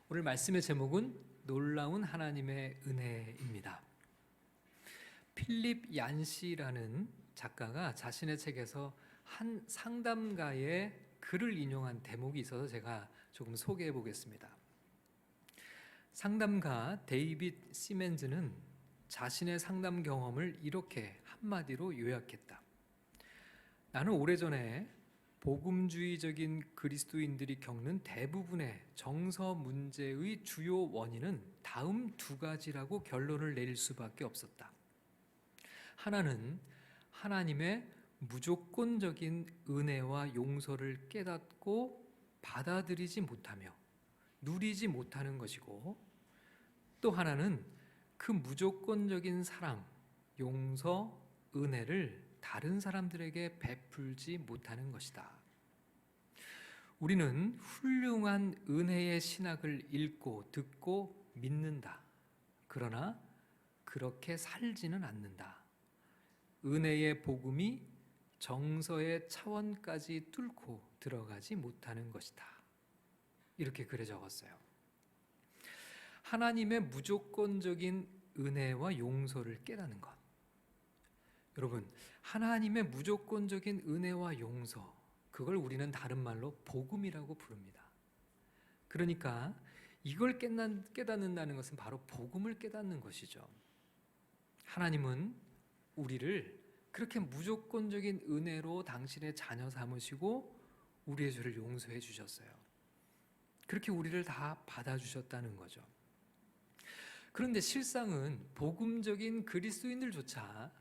오늘 말씀의 제목은 놀라운 하나님의 은혜입니다. 필립 얀시라는 작가가 자신의 책에서 한 상담가의 글을 인용한 대목이 있어서 제가 조금 소개해 보겠습니다. 상담가 데이빗 시멘즈는 자신의 상담 경험을 이렇게 한마디로 요약했다. 나는 오래전에 복음주의적인 그리스도인들이 겪는 대부분의 정서 문제의 주요 원인은 다음 두 가지라고 결론을 내릴 수밖에 없었다. 하나는 하나님의 무조건적인 은혜와 용서를 깨닫고 받아들이지 못하며 누리지 못하는 것이고, 또 하나는 그 무조건적인 사랑, 용서, 은혜를 다른 사람들에게 베풀지 못하는 것이다. 우리는 훌륭한 은혜의 신학을 읽고 듣고 믿는다. 그러나 그렇게 살지는 않는다. 은혜의 복음이 정서의 차원까지 뚫고 들어가지 못하는 것이다. 이렇게 글에 적었어요. 하나님의 무조건적인 은혜와 용서를 깨닫는 것. 여러분, 하나님의 무조건적인 은혜와 용서, 그걸 우리는 다른 말로 복음이라고 부릅니다. 그러니까 이걸 깨닫는다는 것은 바로 복음을 깨닫는 것이죠. 하나님은 우리를 그렇게 무조건적인 은혜로 당신의 자녀 삼으시고 우리의 죄를 용서해 주셨어요. 그렇게 우리를 다 받아주셨다는 거죠. 그런데 실상은 복음적인 그리스도인들조차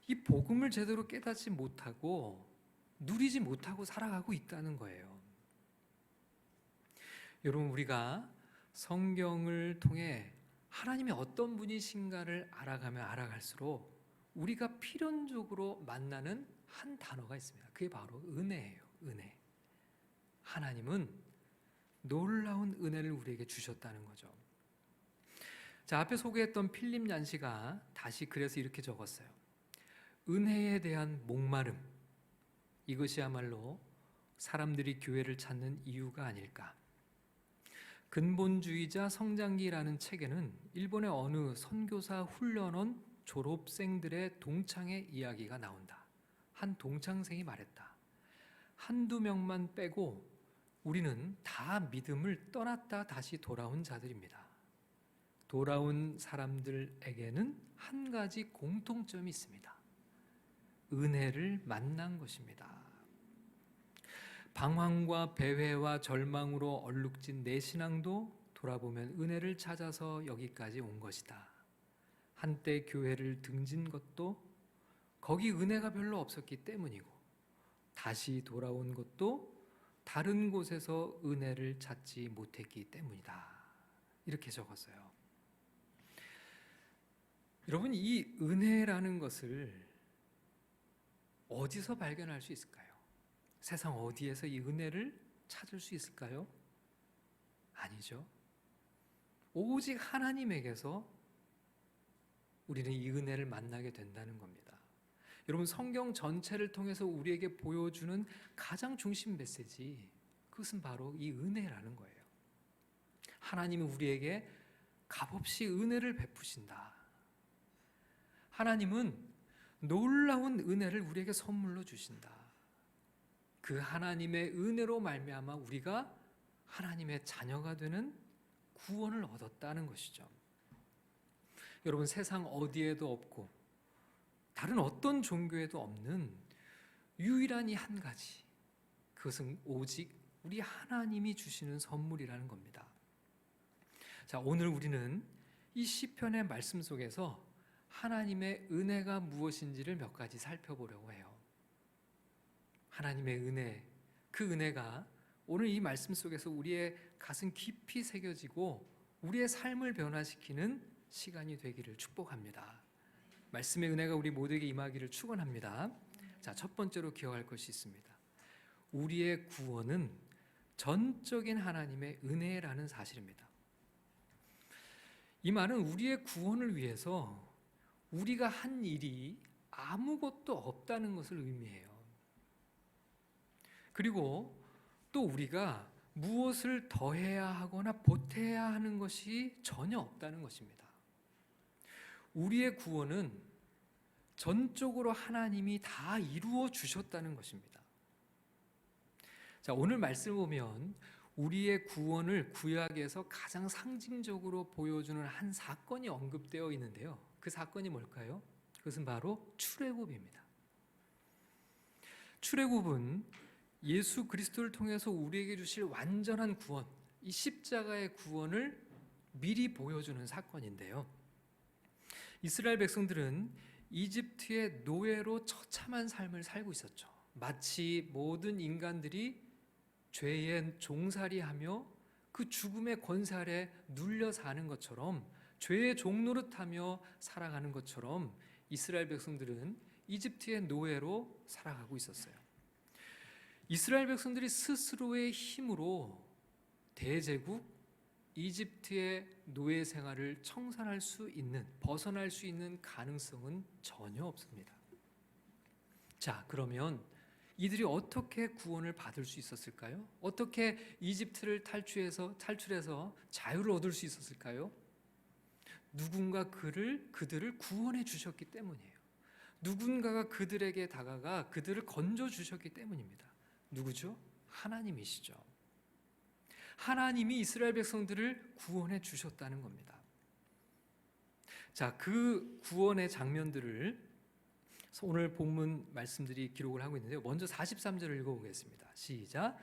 이 복음을 제대로 깨닫지 못하고 누리지 못하고 살아가고 있다는 거예요. 여러분, 우리가 성경을 통해 하나님이 어떤 분이신가를 알아가면 알아갈수록 우리가 필연적으로 만나는 한 단어가 있습니다. 그게 바로 은혜예요. 은혜. 하나님은 놀라운 은혜를 우리에게 주셨다는 거죠. 자, 앞에 소개했던 필립 얀시가 다시 그래서 이렇게 적었어요. 은혜에 대한 목마름, 이것이야말로 사람들이 교회를 찾는 이유가 아닐까. 근본주의자 성장기라는 책에는 일본의 어느 선교사 훈련원 졸업생들의 동창의 이야기가 나온다. 한 동창생이 말했다. 한두 명만 빼고 우리는 다 믿음을 떠났다 다시 돌아온 자들입니다. 돌아온 사람들에게는 한 가지 공통점이 있습니다. 은혜를 만난 것입니다. 방황과 배회와 절망으로 얼룩진 내 신앙도 돌아보면 은혜를 찾아서 여기까지 온 것이다. 한때 교회를 등진 것도 거기 은혜가 별로 없었기 때문이고, 다시 돌아온 것도 다른 곳에서 은혜를 찾지 못했기 때문이다. 이렇게 적었어요. 여러분, 이 은혜라는 것을 어디서 발견할 수 있을까요? 세상 어디에서 이 은혜를 찾을 수 있을까요? 아니죠. 오직 하나님에게서 우리는 이 은혜를 만나게 된다는 겁니다. 여러분, 성경 전체를 통해서 우리에게 보여주는 가장 중심 메시지, 그것은 바로 이 은혜라는 거예요. 하나님은 우리에게 값없이 은혜를 베푸신다. 하나님은 놀라운 은혜를 우리에게 선물로 주신다. 그 하나님의 은혜로 말미암아 우리가 하나님의 자녀가 되는 구원을 얻었다는 것이죠. 여러분, 세상 어디에도 없고 다른 어떤 종교에도 없는 유일한 이 한 가지, 그것은 오직 우리 하나님이 주시는 선물이라는 겁니다. 자, 오늘 우리는 이 시편의 말씀 속에서 하나님의 은혜가 무엇인지를 몇 가지 살펴보려고 해요. 하나님의 은혜, 그 은혜가 오늘 이 말씀 속에서 우리의 가슴 깊이 새겨지고 우리의 삶을 변화시키는 시간이 되기를 축복합니다. 말씀의 은혜가 우리 모두에게 임하기를 축원합니다. 자, 첫 번째로 기억할 것이 있습니다. 우리의 구원은 전적인 하나님의 은혜라는 사실입니다. 이 말은 우리의 구원을 위해서 우리가 한 일이 아무것도 없다는 것을 의미해요. 그리고 또 우리가 무엇을 더해야 하거나 보태야 하는 것이 전혀 없다는 것입니다. 우리의 구원은 전적으로 하나님이 다 이루어 주셨다는 것입니다. 자, 오늘 말씀을 보면 우리의 구원을 구약에서 가장 상징적으로 보여주는 한 사건이 언급되어 있는데요. 그 사건이 뭘까요? 그것은 바로 출애굽입니다. 출애굽은 예수 그리스도를 통해서 우리에게 주실 완전한 구원, 이 십자가의 구원을 미리 보여주는 사건인데요. 이스라엘 백성들은 이집트의 노예로 처참한 삶을 살고 있었죠. 마치 모든 인간들이 죄에 종살이하며 그 죽음의 권세 아래 눌려 사는 것처럼, 죄의 종노릇하며 살아가는 것처럼 이스라엘 백성들은 이집트의 노예로 살아가고 있었어요. 이스라엘 백성들이 스스로의 힘으로 대제국 이집트의 노예 생활을 청산할 수 있는, 벗어날 수 있는 가능성은 전혀 없습니다. 자, 그러면 이들이 어떻게 구원을 받을 수 있었을까요? 어떻게 이집트를 탈출해서 자유를 얻을 수 있었을까요? 누군가 그들을 구원해 주셨기 때문이에요. 누군가가 그들에게 다가가 그들을 건져 주셨기 때문입니다. 누구죠? 하나님이시죠. 하나님이 이스라엘 백성들을 구원해 주셨다는 겁니다. 자, 그 구원의 장면들을 오늘 본문 말씀들이 기록을 하고 있는데요. 먼저 43절을 읽어보겠습니다. 시작.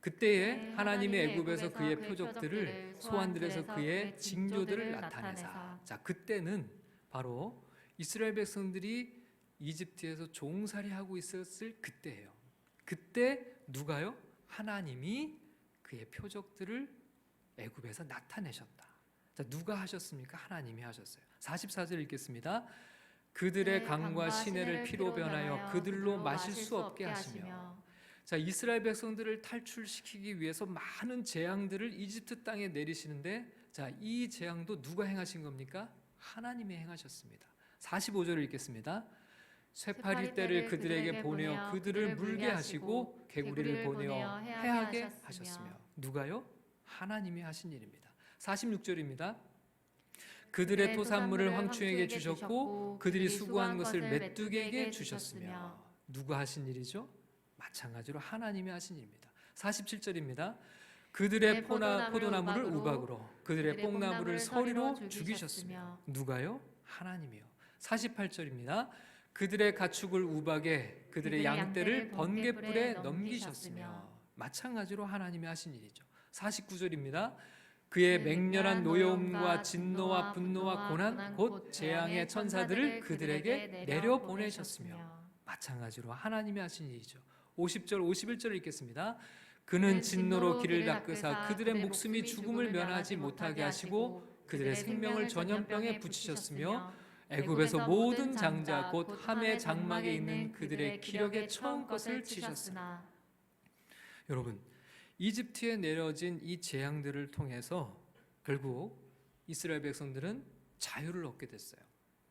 그때에 하나님이 애굽에서 그의 표적들을, 소환들에서 그의 징조들을 나타내사. 자, 그때는 바로 이스라엘 백성들이 이집트에서 종살이하고 있었을 그때예요. 그때 누가요? 하나님이 그의 표적들을 애굽에서 나타내셨다. 자, 누가 하셨습니까? 하나님이 하셨어요. 44절 읽겠습니다. 그들의 강과 시내를 피로 변하여 그들로 마실 수 없게 하시며. 자, 이스라엘 백성들을 탈출시키기 위해서 많은 재앙들을 이집트 땅에 내리시는데, 자, 이 재앙도 누가 행하신 겁니까? 하나님이 행하셨습니다. 45절을 읽겠습니다. 쇠파리 떼를 그들에게 보내어 그들을 물게 하시고 개구리를 보내어 해하게 하셨으며. 누가요? 하나님이 하신 일입니다. 46절입니다. 그들의 토산물을 황충에게 주셨고 그들이 수고한 것을 메뚜기에게 주셨으며. 누가 하신 일이죠? 마찬가지로 하나님이 하신 일입니다. 47절입니다. 그들의 포도나무를 우박으로 그들의 뽕나무를 서리로 죽이셨으며. 누가요? 하나님이요. 48절입니다. 그들의 가축을 우박에 그들의 양떼를 번갯불에 넘기셨으며. 마찬가지로 하나님이 하신 일이죠. 49절입니다. 그의 맹렬한 노여움과 진노와 분노와 고난 곧 재앙의 천사들을 그들에게 내려보내셨으며. 마찬가지로 하나님이 하신 일이죠. 50절 51절을 읽겠습니다. 그는 진노로 길을 닦으사 그들의 목숨이 죽음을 면하지 못하게 하시고 그들의 생명을 전염병에 붙이셨으며 애굽에서 모든 장자 곧 함의 장막에 있는 그들의 기력의 처음 것을 치셨으나. 여러분, 이집트에 내려진 이 재앙들을 통해서 결국 이스라엘 백성들은 자유를 얻게 됐어요.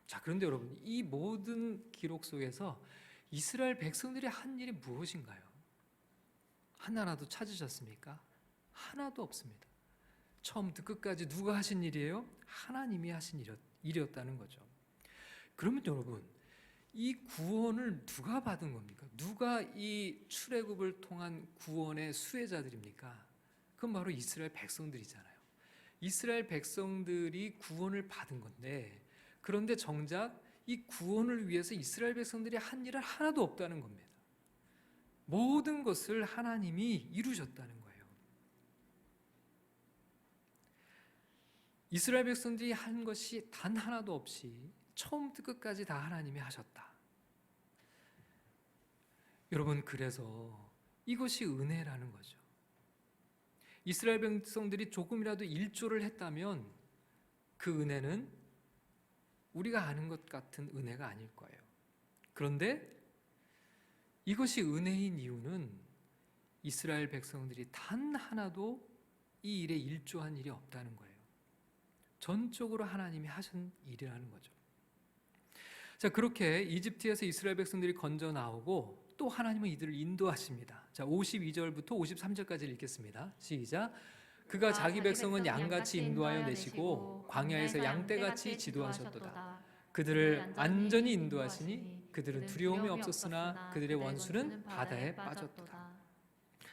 자, 그런데 여러분, 이 모든 기록 속에서 이스라엘 백성들이 한 일이 무엇인가요? 하나라도 찾으셨습니까? 하나도 없습니다. 처음부터 끝까지 누가 하신 일이에요? 하나님이 하신 일이었다는 거죠. 그러면 여러분, 이 구원을 누가 받은 겁니까? 누가 이 출애굽을 통한 구원의 수혜자들입니까? 그건 바로 이스라엘 백성들이잖아요. 이스라엘 백성들이 구원을 받은 건데, 그런데 정작 이 구원을 위해서 이스라엘 백성들이 한 일은 하나도 없다는 겁니다. 모든 것을 하나님이 이루셨다는 거예요. 이스라엘 백성들이 한 것이 단 하나도 없이 처음부터 끝까지 다 하나님이 하셨다. 여러분, 그래서 이것이 은혜라는 거죠. 이스라엘 백성들이 조금이라도 일조를 했다면 그 은혜는 우리가 아는 것 같은 은혜가 아닐 거예요. 그런데 이것이 은혜인 이유는 이스라엘 백성들이 단 하나도 이 일에 일조한 일이 없다는 거예요. 전적으로 하나님이 하신 일이라는 거죠. 자, 그렇게 이집트에서 이스라엘 백성들이 건져 나오고 또 하나님은 이들을 인도하십니다. 자, 52절부터 53절까지 읽겠습니다. 시작. 그가 자기 백성은 양같이 인도하여 내시고 광야에서 양떼같이 지도하셨도다. 그들을 안전히 인도하시니 그들은 두려움이 없었으나 그들의 원수는 바다에 빠졌도다.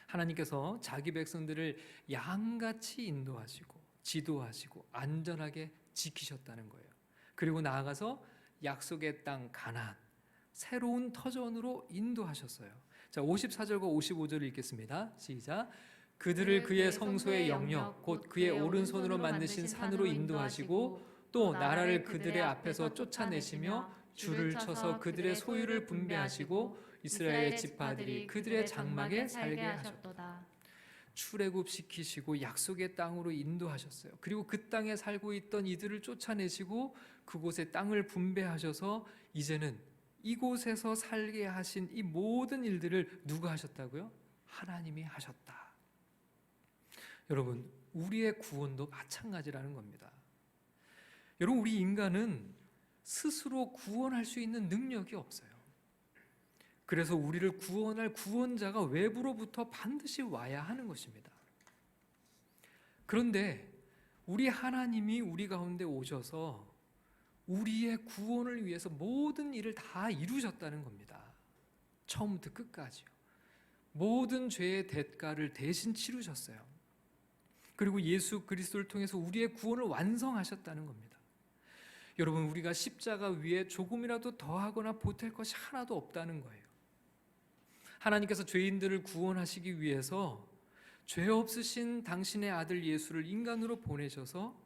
하나님께서 자기 백성들을 양같이 인도하시고 지도하시고 안전하게 지키셨다는 거예요. 그리고 나아가서 약속의 땅 가나안, 새로운 터전으로 인도하셨어요. 자, 54절과 55절을 읽겠습니다. 시작. 그들을 그의 성소의 영역 곧 그의 오른손으로 만드신 산으로 인도하시고 또 나라를 그들의 앞에서 쫓아내시며 줄을 쳐서 그들의 소유를 분배하시고 이스라엘 지파들이 그들의 장막에 살게 하셨도다. 출애굽시키시고 약속의 땅으로 인도하셨어요. 그리고 그 땅에 살고 있던 이들을 쫓아내시고 그곳의 땅을 분배하셔서 이제는 이곳에서 살게 하신 이 모든 일들을 누가 하셨다고요? 하나님이 하셨다. 여러분, 우리의 구원도 마찬가지라는 겁니다. 여러분, 우리 인간은 스스로 구원할 수 있는 능력이 없어요. 그래서 우리를 구원할 구원자가 외부로부터 반드시 와야 하는 것입니다. 그런데 우리 하나님이 우리 가운데 오셔서 우리의 구원을 위해서 모든 일을 다 이루셨다는 겁니다. 처음부터 끝까지요. 모든 죄의 대가를 대신 치르셨어요. 그리고 예수 그리스도를 통해서 우리의 구원을 완성하셨다는 겁니다. 여러분, 우리가 십자가 위에 조금이라도 더하거나 보탤 것이 하나도 없다는 거예요. 하나님께서 죄인들을 구원하시기 위해서 죄 없으신 당신의 아들 예수를 인간으로 보내셔서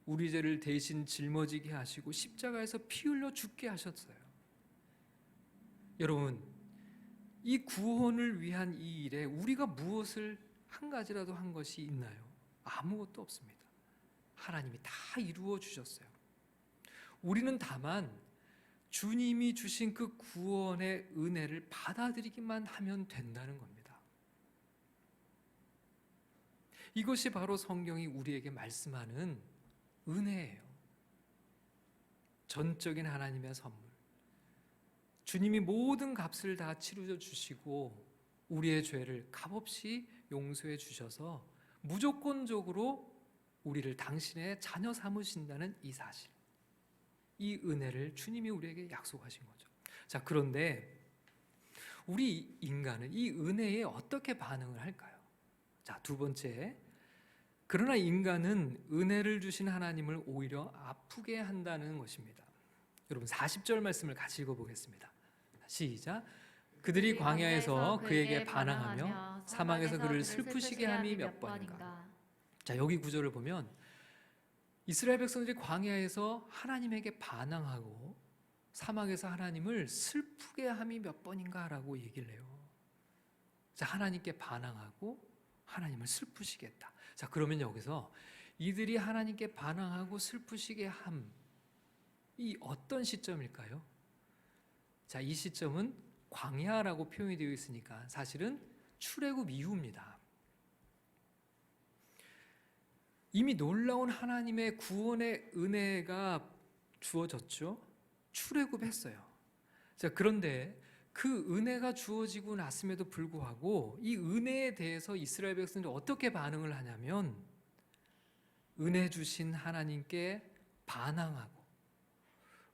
우리 죄를 대신 짊어지게 하시고 십자가에서 피 흘려 죽게 하셨어요. 여러분, 이 구원을 위한 이 일에 우리가 무엇을 한 가지라도 한 것이 있나요? 아무것도 없습니다. 하나님이 다 이루어 주셨어요. 우리는 다만 주님이 주신 그 구원의 은혜를 받아들이기만 하면 된다는 겁니다. 이것이 바로 성경이 우리에게 말씀하는 은혜예요. 전적인 하나님의 선물. 주님이 모든 값을 다 치르쳐 주시고 우리의 죄를 값없이 용서해 주셔서 무조건적으로 우리를 당신의 자녀 삼으신다는 이 사실, 이 은혜를 주님이 우리에게 약속하신 거죠. 자, 그런데 우리 인간은 이 은혜에 어떻게 반응을 할까요? 자, 두 번째, 그러나 인간은 은혜를 주신 하나님을 오히려 아프게 한다는 것입니다. 여러분, 40절 말씀을 같이 읽어보겠습니다. 시작. 그들이 광야에서 그에게 반항하며 사막에서 그를 슬프시게 함이 몇 번인가. 자, 여기 구절을 보면 이스라엘 백성들이 광야에서 하나님에게 반항하고 사막에서 하나님을 슬프게 함이 몇 번인가라고 얘기를 해요. 자, 하나님께 반항하고 하나님을 슬프시게 했다. 자, 그러면 여기서 이들이 하나님께 반항하고 슬프시게 함이 어떤 시점일까요? 자, 이 시점은 광야라고 표현이 되어 있으니까 사실은 출애굽 이후입니다. 이미 놀라운 하나님의 구원의 은혜가 주어졌죠. 출애굽했어요. 자, 그런데 그 은혜가 주어지고 났음에도 불구하고 이 은혜에 대해서 이스라엘 백성들이 어떻게 반응을 하냐면 은혜 주신 하나님께 반항하고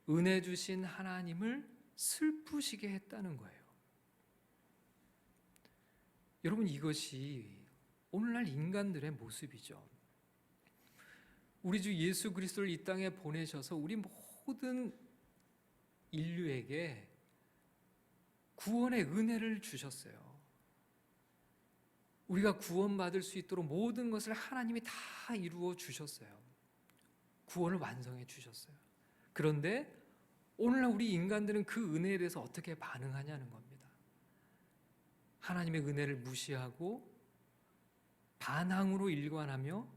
은혜 주신 하나님을 슬프시게 했다는 거예요. 여러분, 이것이 오늘날 인간들의 모습이죠. 우리 주 예수 그리스도를 이 땅에 보내셔서 우리 모든 인류에게 구원의 은혜를 주셨어요. 우리가 구원받을 수 있도록 모든 것을 하나님이 다 이루어 주셨어요. 구원을 완성해 주셨어요. 그런데 오늘날 우리 인간들은 그 은혜에 대해서 어떻게 반응하냐는 겁니다. 하나님의 은혜를 무시하고 반항으로 일관하며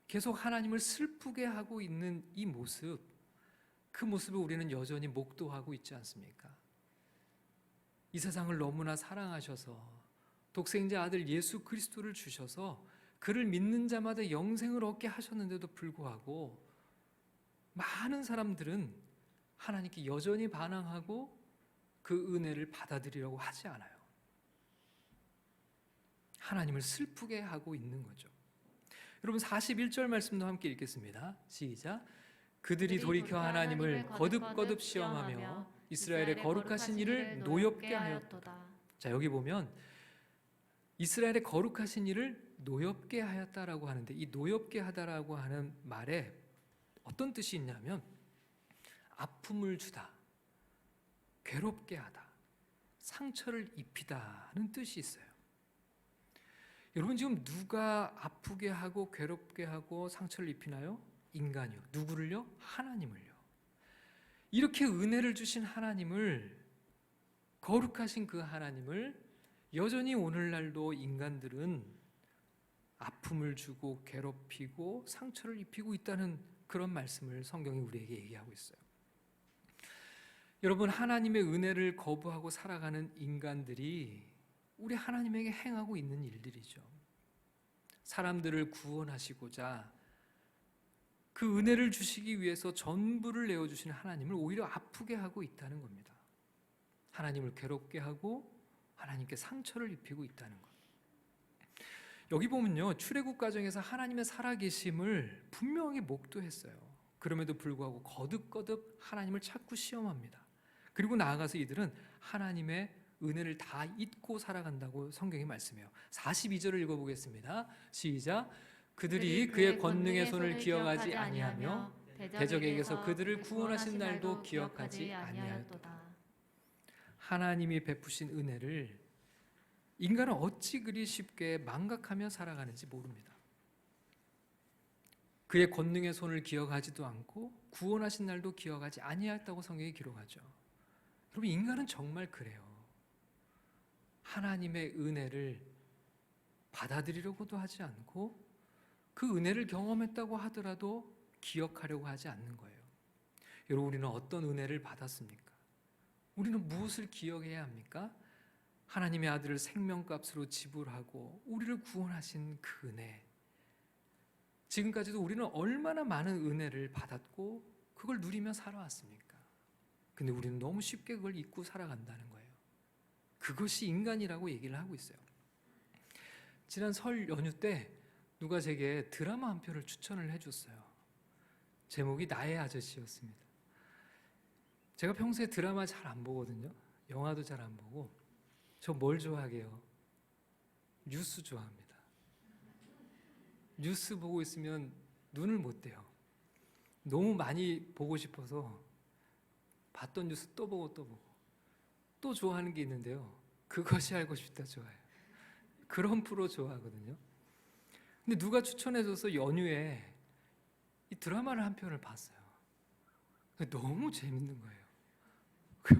계속 하나님을 슬프게 하고 있는 이 모습, 그 모습을 우리는 여전히 목도하고 있지 않습니까? 이 세상을 너무나 사랑하셔서 독생자 아들 예수 그리스도를 주셔서 그를 믿는 자마다 영생을 얻게 하셨는데도 불구하고 많은 사람들은 하나님께 여전히 반항하고 그 은혜를 받아들이려고 하지 않아요. 하나님을 슬프게 하고 있는 거죠. 여러분 41절 말씀도 함께 읽겠습니다. 시작. 그들이 돌이켜 하나님을 거듭거듭 시험하며 이스라엘의 거룩하신 이를 노엽게 하였도다. 자, 여기 보면 이스라엘의 거룩하신 이를 노엽게 하였다라고 하는데, 이 노엽게 하다라고 하는 말에 어떤 뜻이 있냐면 아픔을 주다, 괴롭게 하다, 상처를 입히다는 뜻이 있어요. 여러분, 지금 누가 아프게 하고 괴롭게 하고 상처를 입히나요? 인간이요. 누구를요? 하나님을요. 이렇게 은혜를 주신 하나님을, 거룩하신 그 하나님을 여전히 오늘날도 인간들은 아픔을 주고 괴롭히고 상처를 입히고 있다는 그런 말씀을 성경이 우리에게 얘기하고 있어요. 여러분, 하나님의 은혜를 거부하고 살아가는 인간들이 우리 하나님에게 행하고 있는 일들이죠. 사람들을 구원하시고자 그 은혜를 주시기 위해서 전부를 내어주시는 하나님을 오히려 아프게 하고 있다는 겁니다. 하나님을 괴롭게 하고 하나님께 상처를 입히고 있다는 것. 여기 보면요, 출애굽 과정에서 하나님의 살아계심을 분명히 목도했어요. 그럼에도 불구하고 거듭거듭 하나님을 자꾸 시험합니다. 그리고 나아가서 이들은 하나님의 은혜를 다 잊고 살아간다고 성경이 말씀해요. 42절을 읽어보겠습니다. 시작. 그들이 그의 권능의 손을 기억하지 아니하며 대적에게서 그들을 구원하신 날도 기억하지 아니하였도다. 하나님이 베푸신 은혜를 인간은 어찌 그리 쉽게 망각하며 살아가는지 모릅니다. 그의 권능의 손을 기억하지도 않고 구원하신 날도 기억하지 아니하였다고 성경이 기록하죠. 여러분, 인간은 정말 그래요. 하나님의 은혜를 받아들이려고도 하지 않고 그 은혜를 경험했다고 하더라도 기억하려고 하지 않는 거예요. 여러분, 우리는 어떤 은혜를 받았습니까? 우리는 무엇을 기억해야 합니까? 하나님의 아들을 생명값으로 지불하고 우리를 구원하신 그 은혜. 지금까지도 우리는 얼마나 많은 은혜를 받았고 그걸 누리며 살아왔습니까? 근데 우리는 너무 쉽게 그걸 잊고 살아간다는 거예요. 그것이 인간이라고 얘기를 하고 있어요. 지난 설 연휴 때 누가 제게 드라마 한 편을 추천을 해줬어요. 제목이 나의 아저씨였습니다. 제가 평소에 드라마 잘 안 보거든요. 영화도 잘 안 보고. 저 뭘 좋아하게요? 뉴스 좋아합니다. 뉴스 보고 있으면 눈을 못 떼요. 너무 많이 보고 싶어서 봤던 뉴스 또 보고 또 보고. 또 좋아하는 게 있는데요. 그것이 알고 싶다 좋아해요. 그런 프로 좋아하거든요. 근데 누가 추천해줘서 연휴에 이 드라마를 한 편을 봤어요. 너무 재밌는 거예요.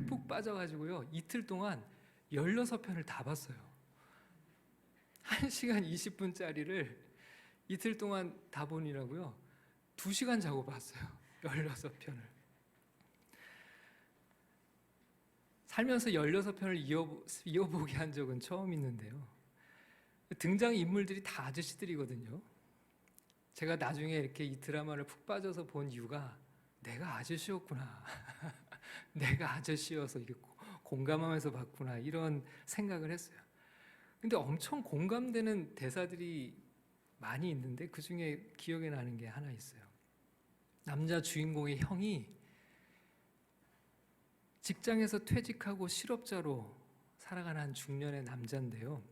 푹 빠져가지고요. 이틀 동안 16편을 다 봤어요. 1시간 20분짜리를 이틀 동안 다 보느라고요. 2시간 자고 봤어요. 16편을. 살면서 16편을 이어보게 한 적은 처음 있는데요. 등장 인물들이 다 아저씨들이거든요. 제가 나중에 이렇게 이 드라마를 푹 빠져서 본 이유가 내가 아저씨였구나. 내가 아저씨여서 이게 공감하면서 봤구나. 이런 생각을 했어요. 근데 엄청 공감되는 대사들이 많이 있는데 그 중에 기억에 나는 게 하나 있어요. 남자 주인공의 형이 직장에서 퇴직하고 실업자로 살아가는 한 중년의 남자인데요.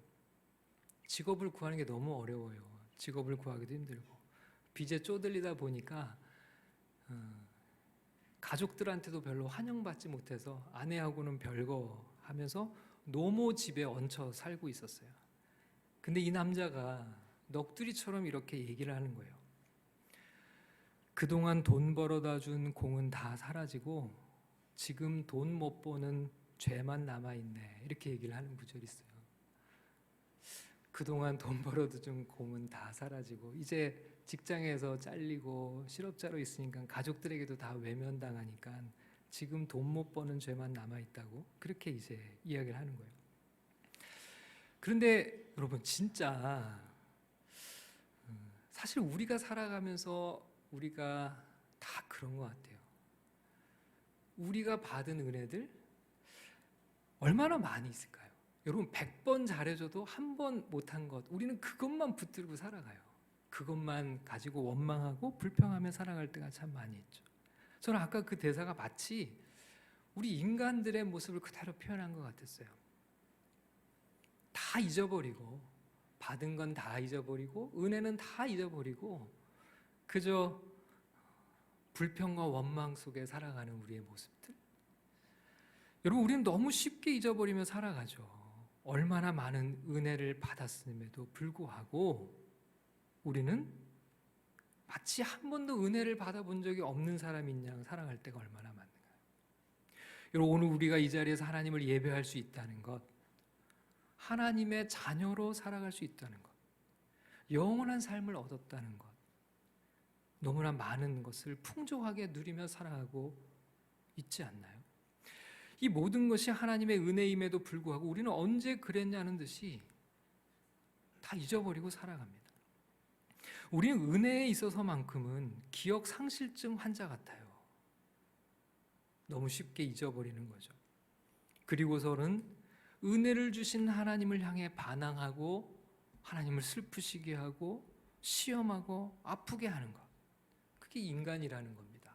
직업을 구하는 게 너무 어려워요. 직업을 구하기도 힘들고 빚에 쪼들리다 보니까 가족들한테도 별로 환영받지 못해서 아내하고는 별거 하면서 노모 집에 얹혀 살고 있었어요. 근데 이 남자가 넋두리처럼 이렇게 얘기를 하는 거예요. 그동안 돈 벌어다 준 공은 다 사라지고 지금 돈 못 버는 죄만 남아있네. 이렇게 얘기를 하는 구절이 있어요. 그동안 돈 벌어다 준 공은 다 사라지고 이제 직장에서 잘리고 실업자로 있으니까 가족들에게도 다 외면당하니까 지금 돈 못 버는 죄만 남아있다고 그렇게 이제 이야기를 하는 거예요. 그런데 여러분, 진짜 사실 우리가 살아가면서 우리가 다 그런 것 같아요. 우리가 받은 은혜들, 얼마나 많이 있을까요? 여러분 100번 잘해줘도 한 번 못한 것, 우리는 그것만 붙들고 살아가요. 그것만 가지고 원망하고 불평하며 살아갈 때가 참 많이 있죠. 저는 아까 그 대사가 마치 우리 인간들의 모습을 그대로 표현한 것 같았어요. 다 잊어버리고, 받은 건 다 잊어버리고, 은혜는 다 잊어버리고, 그저 불평과 원망 속에 살아가는 우리의 모습들. 여러분, 우리는 너무 쉽게 잊어버리며 살아가죠. 얼마나 많은 은혜를 받았음에도 불구하고 우리는 마치 한 번도 은혜를 받아본 적이 없는 사람인 양 살아갈 때가 얼마나 많은가요? 여러분, 오늘 우리가 이 자리에서 하나님을 예배할 수 있다는 것, 하나님의 자녀로 살아갈 수 있다는 것, 영원한 삶을 얻었다는 것, 너무나 많은 것을 풍족하게 누리며 살아가고 있지 않나요? 이 모든 것이 하나님의 은혜임에도 불구하고 우리는 언제 그랬냐는 듯이 다 잊어버리고 살아갑니다. 우리는 은혜에 있어서만큼은 기억 상실증 환자 같아요. 너무 쉽게 잊어버리는 거죠. 그리고서는 은혜를 주신 하나님을 향해 반항하고 하나님을 슬프시게 하고 시험하고 아프게 하는 것. 그게 인간이라는 겁니다.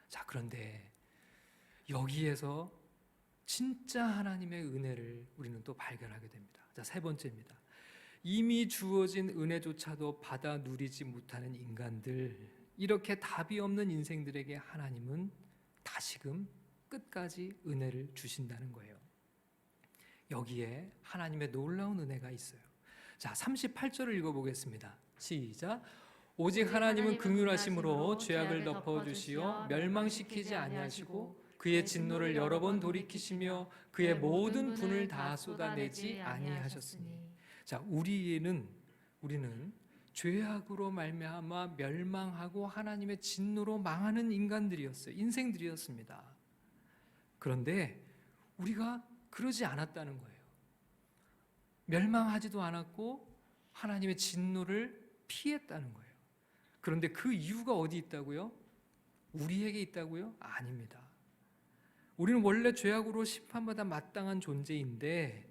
자, 그런데 여기에서 진짜 하나님의 은혜를 우리는 또 발견하게 됩니다. 자, 세 번째입니다. 이미 주어진 은혜조차도 받아 누리지 못하는 인간들, 이렇게 답이 없는 인생들에게 하나님은 다시금 끝까지 은혜를 주신다는 거예요. 여기에 하나님의 놀라운 은혜가 있어요. 자, 38절을 읽어보겠습니다. 시작. 오직 하나님은 긍휼하심으로 죄악을 덮어주시어 멸망시키지 아니하시고 그의 진노를 여러 번 돌이키시며 그의 모든 분을 다 쏟아내지 아니하셨으니. 자, 우리는 죄악으로 말미암아 멸망하고 하나님의 진노로 망하는 인간들이었어요. 인생들이었습니다. 그런데 우리가 그러지 않았다는 거예요. 멸망하지도 않았고 하나님의 진노를 피했다는 거예요. 그런데 그 이유가 어디 있다고요? 우리에게 있다고요? 아닙니다. 우리는 원래 죄악으로 심판받아 마땅한 존재인데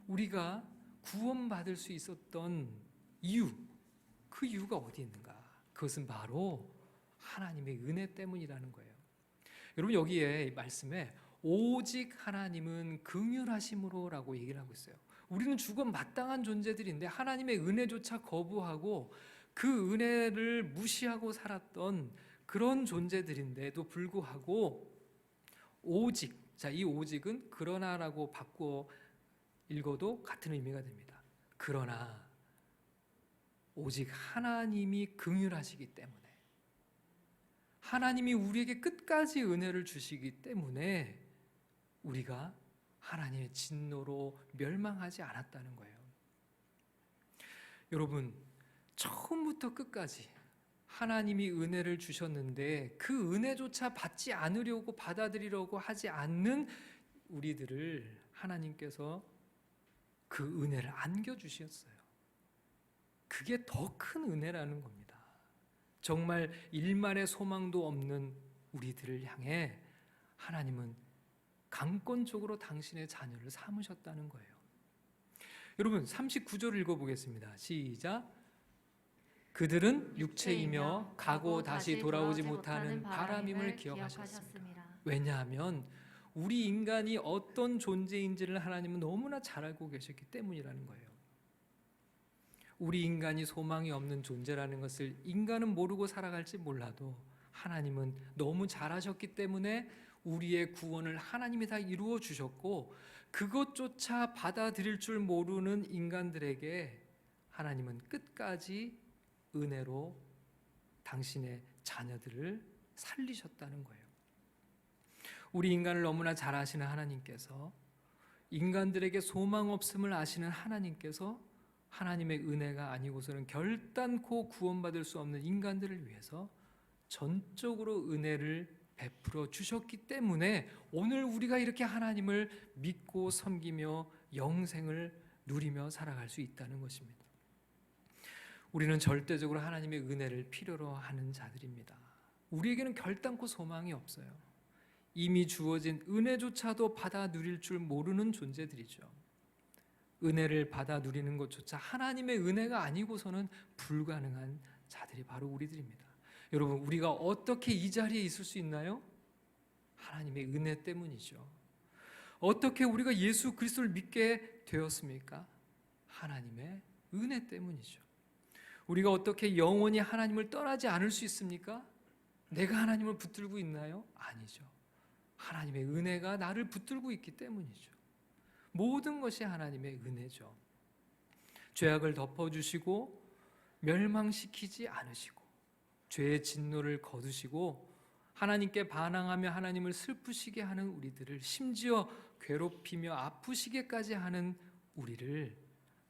우리가 구원받을 수 있었던 이유, 그 이유가 어디 있는가? 그것은 바로 하나님의 은혜 때문이라는 거예요. 여러분, 여기에 말씀에 오직 하나님은 긍휼하심으로라고 얘기를 하고 있어요. 우리는 죽음 마땅한 존재들인데 하나님의 은혜조차 거부하고 그 은혜를 무시하고 살았던 그런 존재들인데도 불구하고 오직, 자, 이 오직은 그러나라고 바꾸어 읽어도 같은 의미가 됩니다. 그러나 오직 하나님이 긍휼하시기 때문에, 하나님이 우리에게 끝까지 은혜를 주시기 때문에 우리가 하나님의 진노로 멸망하지 않았다는 거예요. 여러분, 처음부터 끝까지 하나님이 은혜를 주셨는데 그 은혜조차 받지 않으려고 받아들이려고 하지 않는 우리들을 하나님께서 그 은혜를 안겨주셨어요. 그게 더 큰 은혜라는 겁니다. 정말 일말의 소망도 없는 우리들을 향해 하나님은 강권적으로 당신의 자녀를 삼으셨다는 거예요. 여러분, 39절을 읽어보겠습니다. 시작. 그들은 육체이며 가고 다시 돌아오지 못하는 바람임을 기억하셨습니다. 왜냐하면 우리 인간이 어떤 존재인지를 하나님은 너무나 잘 알고 계셨기 때문이라는 거예요. 우리 인간이 소망이 없는 존재라는 것을 인간은 모르고 살아갈지 몰라도 하나님은 너무 잘 아셨기 때문에 우리의 구원을 하나님이 다 이루어 주셨고, 그것조차 받아들일 줄 모르는 인간들에게 하나님은 끝까지 은혜로 당신의 자녀들을 살리셨다는 거예요. 우리 인간을 너무나 잘 아시는 하나님께서, 인간들에게 소망 없음을 아시는 하나님께서 하나님의 은혜가 아니고서는 결단코 구원받을 수 없는 인간들을 위해서 전적으로 은혜를 베풀어 주셨기 때문에 오늘 우리가 이렇게 하나님을 믿고 섬기며 영생을 누리며 살아갈 수 있다는 것입니다. 우리는 절대적으로 하나님의 은혜를 필요로 하는 자들입니다. 우리에게는 결단코 소망이 없어요. 이미 주어진 은혜조차도 받아 누릴 줄 모르는 존재들이죠. 은혜를 받아 누리는 것조차 하나님의 은혜가 아니고서는 불가능한 자들이 바로 우리들입니다. 여러분, 우리가 어떻게 이 자리에 있을 수 있나요? 하나님의 은혜 때문이죠. 어떻게 우리가 예수 그리스도를 믿게 되었습니까? 하나님의 은혜 때문이죠. 우리가 어떻게 영원히 하나님을 떠나지 않을 수 있습니까? 내가 하나님을 붙들고 있나요? 아니죠. 하나님의 은혜가 나를 붙들고 있기 때문이죠. 모든 것이 하나님의 은혜죠. 죄악을 덮어주시고 멸망시키지 않으시고 죄의 진노를 거두시고 하나님께 반항하며 하나님을 슬프시게 하는 우리들을, 심지어 괴롭히며 아프시게까지 하는 우리를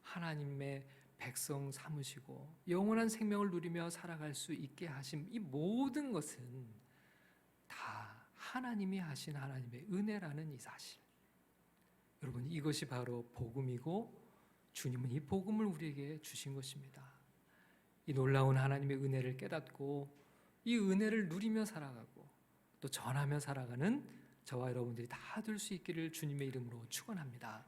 하나님의 백성 삼으시고 영원한 생명을 누리며 살아갈 수 있게 하심, 이 모든 것은 다 하나님이 하신 하나님의 은혜라는 이 사실. 여러분, 이것이 바로 복음이고 주님은 이 복음을 우리에게 주신 것입니다. 이 놀라운 하나님의 은혜를 깨닫고 이 은혜를 누리며 살아가고 또 전하며 살아가는 저와 여러분들이 다 될 수 있기를 주님의 이름으로 축원합니다.